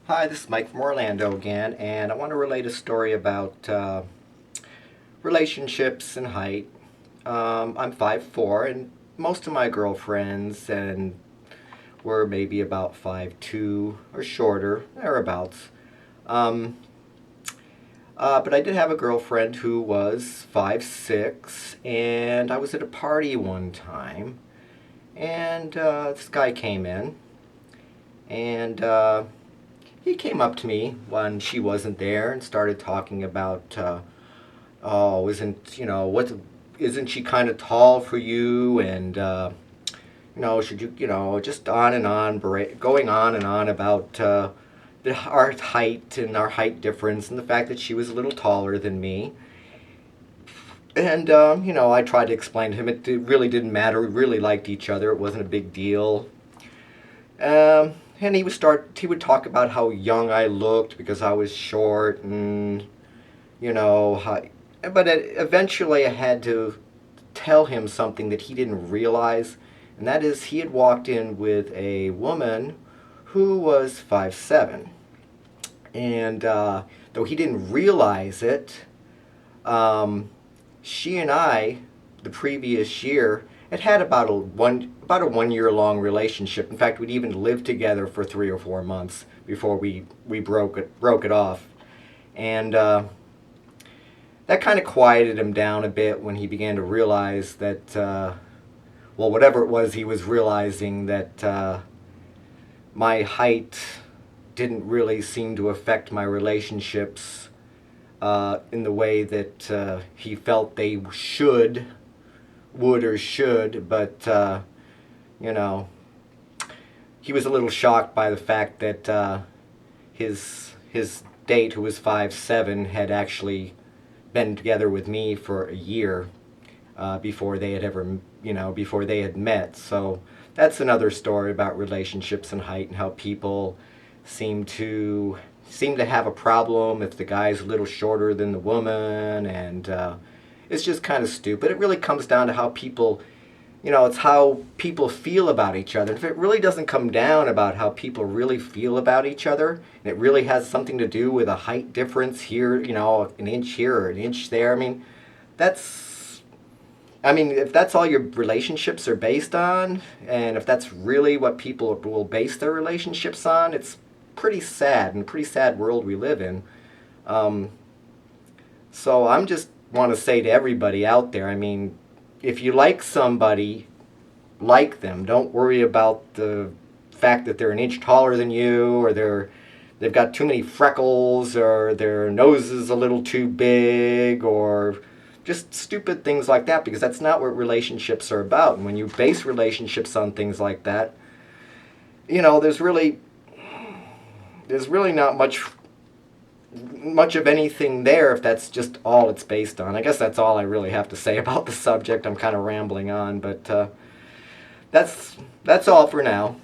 Hi, this is Mike from Orlando again, and I want to relate a story about relationships and height. I'm 5'4", and most of my girlfriends were maybe about 5'2" or shorter, thereabouts. Um, but I did have a girlfriend who was 5'6", and I was at a party one time, and this guy came in, and he came up to me when she wasn't there and started talking about, oh, isn't she kind of tall for you? And, should you, just on and on, going on and on about our height and our height difference and the fact that she was a little taller than me. And, I tried to explain to him it really didn't matter. We really liked each other. It wasn't a big deal. And he would talk about how young I looked because I was short, and how, but eventually I had to tell him something that he didn't realize, and that is he had walked in with a woman who was 5'7", and though he didn't realize it, she and I, the previous year, had about a 1 year long relationship. In fact, we'd even lived together for 3 or 4 months before we broke it off, and that kind of quieted him down a bit when he began to realize that, whatever it was, he was realizing that my height didn't really seem to affect my relationships in the way that he felt they would or should, but you know, he was a little shocked by the fact that his date, who was 5'7", had actually been together with me for a year before they had before they had met. So that's another story about relationships and height and how people seem to have a problem if the guy's a little shorter than the woman, and it's just kind of stupid. It really comes down to how people, it's how people feel about each other. If it really doesn't come down about how people really feel about each other, and it really has something to do with a height difference here, an inch here or an inch there, if that's all your relationships are based on, and if that's really what people will base their relationships on, it's pretty sad, and a pretty sad world we live in. So I'm just want to say to everybody out there, if you like somebody, like them. Don't worry about the fact that they're an inch taller than you, or they've got too many freckles, or their nose is a little too big, or just stupid things like that, because that's not what relationships are about. And when you base relationships on things like that, there's really not much of anything there if that's just all it's based on. I guess that's all I really have to say about the subject. I'm kind of rambling on, but that's all for now.